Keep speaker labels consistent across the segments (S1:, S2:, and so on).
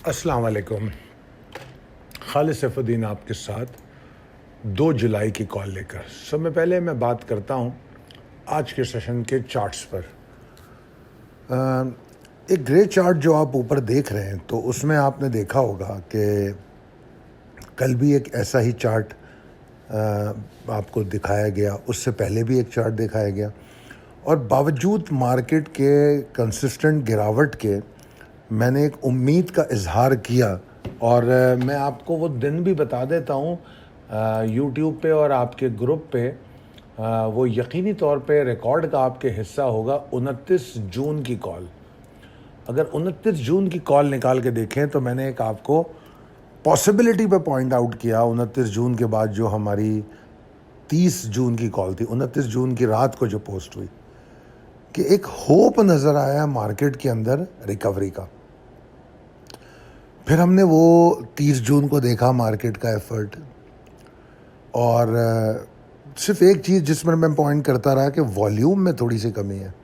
S1: अस्सलाम वालेकुम। खालिद सैफुद्दीन आपके साथ 2 जुलाई की कॉल लेकर। सबसे पहले मैं बात करता हूँ आज के सेशन के चार्ट्स पर। एक ग्रे चार्ट जो आप ऊपर देख रहे हैं, तो उसमें आपने देखा होगा कि कल भी एक ऐसा ही चार्ट आपको दिखाया गया, उससे पहले भी एक चार्ट दिखाया गया, और बावजूद मार्केट के कंसिस्टेंट गिरावट के मैंने एक उम्मीद का इजहार किया। और मैं आपको वो दिन भी बता देता हूँ यूट्यूब पे और आपके ग्रुप पे। वो यकीनी तौर पे रिकॉर्ड का आपके हिस्सा होगा 29 जून की कॉल। अगर 29 जून की कॉल निकाल के देखें तो मैंने एक आपको पॉसिबिलिटी पे पॉइंट आउट किया 29 जून के बाद, जो हमारी 30 जून की कॉल थी, 29 जून की रात को जो पोस्ट हुई, कि एक होप नज़र आया मार्केट के अंदर रिकवरी का। फिर हमने वो 30 जून को देखा मार्केट का एफर्ट, और सिर्फ एक चीज़ जिसमें मैं पॉइंट करता रहा कि वॉल्यूम में थोड़ी सी कमी है।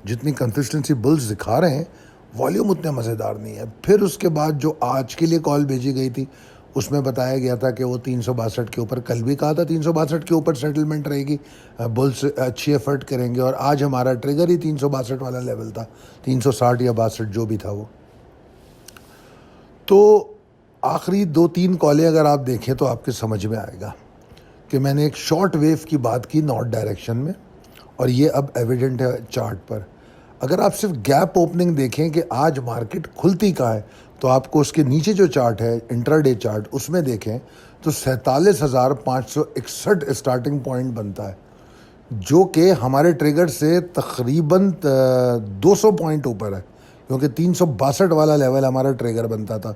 S1: जितनी कंसिस्टेंसी बुल्स दिखा रहे हैं, वॉल्यूम उतने मज़ेदार नहीं है। फिर उसके बाद जो आज के लिए कॉल भेजी गई थी, उसमें बताया गया था कि वो 362 के ऊपर, कल भी कहा था 362 के ऊपर सेटलमेंट रहेगी, बुल्स अच्छी एफर्ट करेंगे, और आज हमारा ट्रिगर ही 362 वाला लेवल था, 360 या 62 जो भी था वो। तो आखिरी 2-3 कॉलें अगर आप देखें तो आपके समझ में आएगा कि मैंने एक शॉर्ट वेव की बात की नॉर्थ डायरेक्शन में, और ये अब एविडेंट है चार्ट पर। अगर आप सिर्फ गैप ओपनिंग देखें कि आज मार्केट खुलती कहाँ है, तो आपको उसके नीचे जो चार्ट है इंट्राडे चार्ट, उसमें देखें तो 47,561 स्टार्टिंग पॉइंट बनता है, जो कि हमारे ट्रिगर से तकरीबन 200 पॉइंट ऊपर है, क्योंकि 362 वाला लेवल हमारा ट्रिगर बनता था।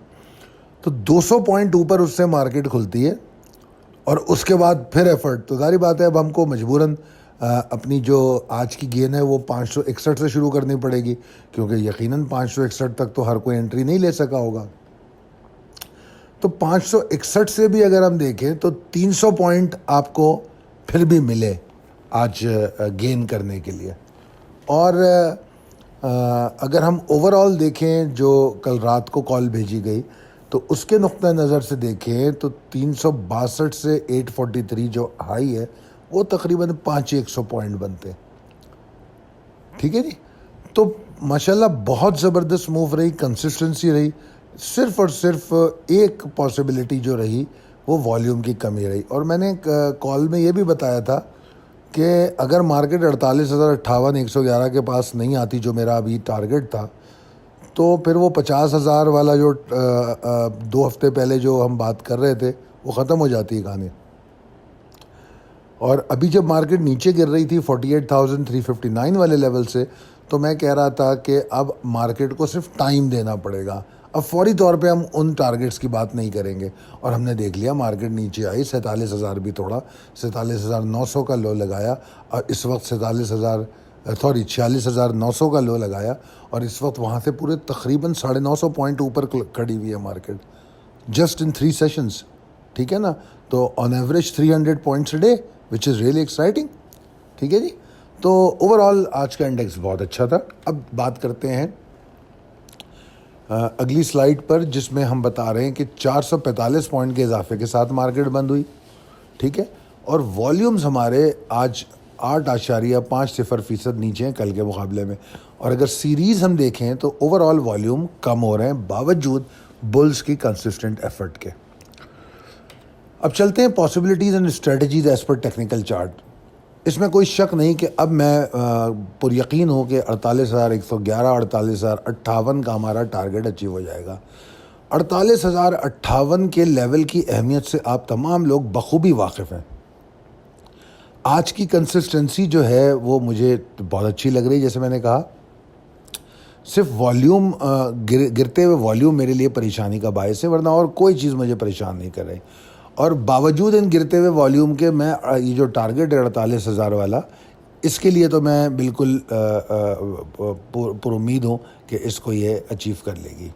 S1: तो 200 पॉइंट ऊपर उससे मार्केट खुलती है, और उसके बाद फिर एफर्ट। तो सारी बात है, अब हमको मजबूरन अपनी जो आज की गेन है वो 561 से शुरू करनी पड़ेगी, क्योंकि यकीनन 561 तक तो हर कोई एंट्री नहीं ले सका होगा। तो 561 से भी अगर हम देखें तो 300 पॉइंट आपको फिर भी मिले आज गेन करने के लिए। और अगर हम ओवरऑल देखें जो कल रात को कॉल भेजी गई, तो उसके नुक्ता नज़र से देखें तो 362 से 843 जो हाई है वो तकरीबन 500 पॉइंट बनते, ठीक है जी। तो माशाल्लाह बहुत ज़बरदस्त मूव रही, कंसिस्टेंसी रही। सिर्फ और सिर्फ एक पॉसिबिलिटी जो रही वो वॉल्यूम की कमी रही। और मैंने कॉल में ये भी बताया था कि अगर मार्केट 48,058 111 के पास नहीं आती, जो मेरा अभी टारगेट था, तो फिर वो 50,000 वाला जो 2 हफ्ते पहले जो हम बात कर रहे थे वो ख़त्म हो जाती है कहानी। और अभी जब मार्केट नीचे गिर रही थी 48,359 वाले लेवल से, तो मैं कह रहा था कि अब मार्केट को सिर्फ टाइम देना पड़ेगा, अब फौरी तौर पे हम उन टारगेट्स की बात नहीं करेंगे। और हमने देख लिया मार्केट नीचे आई, 47,000 भी तोड़ा, 47,900 का लो लगाया, और इस वक्त 46,900 का लो लगाया, और इस वक्त वहाँ से पूरे तकरीबन 950 पॉइंट ऊपर खड़ी हुई है मार्केट, जस्ट इन 3 सेशंस, ठीक है ना। तो on average 300 points a day, which is really exciting, ठीक है जी। तो ओवरऑल आज का इंडेक्स बहुत अच्छा था। अब बात करते हैं अगली स्लाइड पर, जिसमें हम बता रहे हैं कि 445 पॉइंट के इजाफे के साथ मार्केट बंद हुई, ठीक है। और वॉल्यूम्स हमारे आज 8.50% नीचे हैं कल के मुकाबले में। और अगर सीरीज़ हम देखें तो ओवरऑल वॉल्यूम कम हो रहे हैं बावजूद बुल्स की कंसिस्टेंट एफर्ट के। अब चलते हैं possibilities and strategies as per technical chart. इसमें कोई शक नहीं कि अब मैं पुरयकीन हूँ कि 48,111 48,058 का हमारा टारगेट अचीव हो जाएगा। 48,058 के लेवल की अहमियत से आप तमाम लोग बखूबी वाकिफ़ हैं। आज की कंसिस्टेंसी जो है वो मुझे बहुत अच्छी लग रही है। जैसे मैंने कहा صرف والیوم گرتے ہوئے والیوم میرے لیے پریشانی کا باعث ہے، ورنہ اور کوئی چیز مجھے پریشان نہیں کر رہی. اور باوجود ان گرتے ہوئے والیوم کے میں یہ جو ٹارگٹ ہے 48,000 والا، اس کے لیے تو میں بالکل پر امید ہوں کہ اس کو یہ اچیو کر لے گی.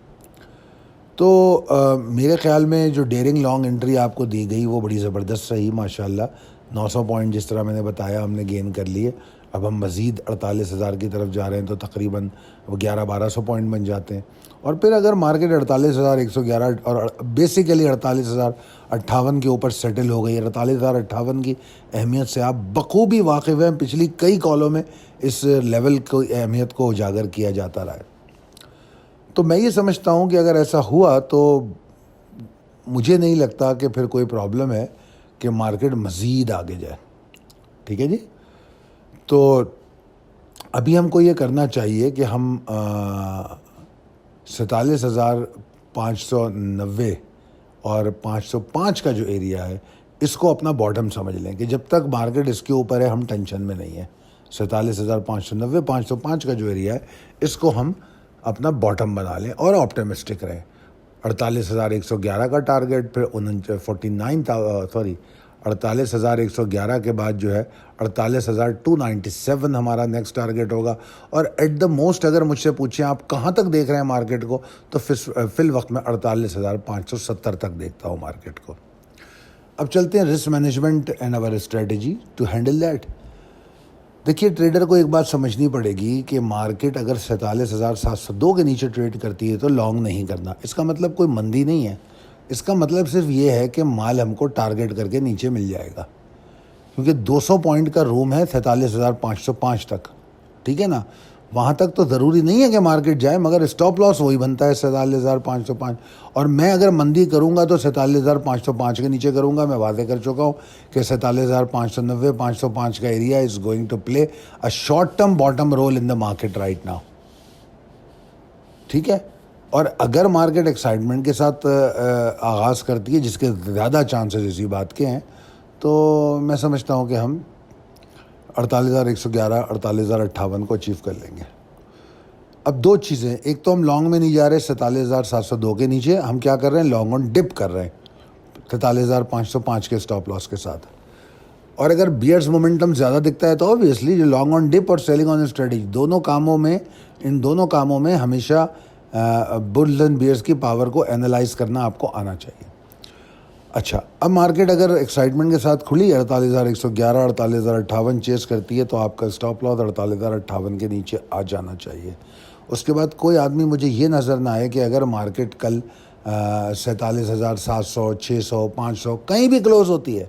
S1: تو میرے خیال میں جو ڈیرنگ لانگ انٹری آپ کو دی گئی وہ بڑی زبردست رہی ماشاءاللہ. 900 پوائنٹ جس طرح میں نے بتایا ہم نے گین کر لیے. اب ہم مزید 48,000 کی طرف جا رہے ہیں تو تقریباً 1100-1200 پوائنٹ بن جاتے ہیں. اور پھر اگر مارکیٹ 48,111 اور بیسیکلی 48,058 کے اوپر سیٹل ہو گئی. 48,058 کی اہمیت سے آپ بخوبی واقف ہیں، پچھلی کئی کالوں میں اس لیول کو اہمیت کو اجاگر کیا جاتا رہا ہے. تو میں یہ سمجھتا ہوں کہ اگر ایسا ہوا تو مجھے نہیں لگتا کہ پھر کوئی پرابلم ہے کہ مارکیٹ مزید آگے جائے. ٹھیک ہے جی. تو ابھی ہم کو یہ کرنا چاہیے کہ ہم 47,590 اور 505 کا جو ایریا ہے اس کو اپنا باٹم سمجھ لیں کہ جب تک مارکیٹ اس کے اوپر ہے ہم ٹینشن میں نہیں ہیں. 47,590 505 کا جو ایریا ہے اس کو ہم اپنا باٹم بنا لیں اور آپٹیمسٹک رہیں. 48,111 کا ٹارگٹ، پھر 48,111 کے بعد جو ہے 48,297 ہمارا نیکسٹ ٹارگٹ ہوگا. اور ایٹ دا موسٹ اگر مجھ سے پوچھیں آپ کہاں تک دیکھ رہے ہیں مارکیٹ کو، تو فی الوقت میں 48,570 تک دیکھتا ہوں مارکیٹ کو. اب چلتے ہیں risk management and our strategy to handle that. دیکھیے ٹریڈر کو ایک بات سمجھنی پڑے گی کہ مارکیٹ اگر 47,702 کے نیچے ٹریڈ کرتی ہے تو لانگ نہیں کرنا. اس کا مطلب کوئی مندی نہیں ہے، اس کا مطلب صرف یہ ہے کہ مال ہم کو ٹارگٹ کر کے نیچے مل جائے گا، کیونکہ 200 پوائنٹ کا روم ہے 47,505 تک. ٹھیک ہے نا. وہاں تک تو ضروری نہیں ہے کہ مارکیٹ جائے، مگر اسٹاپ لاس وہی بنتا ہے 47,505. اور میں اگر مندی کروں گا تو 47,505 کے نیچے کروں گا. میں واضح کر چکا ہوں کہ 47,590 505 کا area is going to play a short term bottom role in the market right now. ٹھیک ہے. اور اگر مارکیٹ ایکسائٹمنٹ کے ساتھ آغاز کرتی ہے، جس کے زیادہ چانسز اسی بات کے ہیں، تو میں سمجھتا ہوں کہ ہم 48,111 48,058 کو اچیو کر لیں گے. اب دو چیزیں، ایک تو ہم لانگ میں نہیں جا رہے 47,702 کے نیچے، ہم کیا کر رہے ہیں لانگ آن ڈپ کر رہے ہیں 47,505 کے اسٹاپ لاس کے ساتھ. اور اگر بیئرز مومنٹم زیادہ دکھتا ہے تو اوبویسلی جو لانگ آن ڈپ اور سیلنگ آن اسٹریٹجی ان دونوں کاموں میں ہمیشہ بلز اینڈ بیئرز کی پاور کو اینالائز کرنا آپ کو آنا چاہیے. اچھا، اب مارکیٹ اگر ایکسائٹمنٹ کے ساتھ کھلی 48,111 48,058 چیز کرتی ہے تو آپ کا اسٹاپ لاس 48,058 کے نیچے آ جانا چاہیے. اس کے بعد کوئی آدمی مجھے یہ نظر نہ آئے کہ اگر مارکیٹ کل 47,700 600 500 کہیں بھی کلوز ہوتی ہے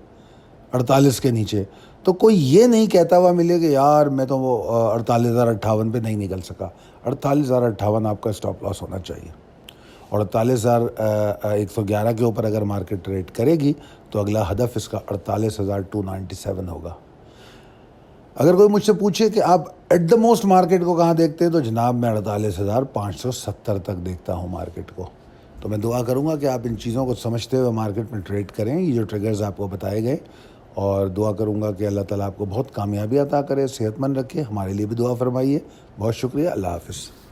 S1: 48 کے نیچے، تو کوئی یہ نہیں کہتا ہوا ملے کہ یار میں تو وہ 48,058 پہ نہیں نکل سکا. 48,058 آپ کا اسٹاپ لاس ہونا چاہیے. اور 48,111 کے اوپر اگر مارکیٹ ٹریڈ کرے گی تو اگلا ہدف اس کا 48,297 ہوگا. اگر کوئی مجھ سے پوچھے کہ آپ ایٹ دا موسٹ مارکیٹ کو کہاں دیکھتے ہیں، تو جناب میں 48,570 تک دیکھتا ہوں مارکیٹ کو. تو میں دعا کروں گا کہ آپ ان چیزوں کو سمجھتے ہوئے مارکیٹ میں ٹریڈ کریں، یہ جو ٹریگرز آپ کو بتائے گئے. اور دعا کروں گا کہ اللہ تعالیٰ آپ کو بہت کامیابی عطا کرے، صحت مند رکھے. ہمارے لیے بھی دعا فرمائیے. بہت شکریہ. اللہ حافظ.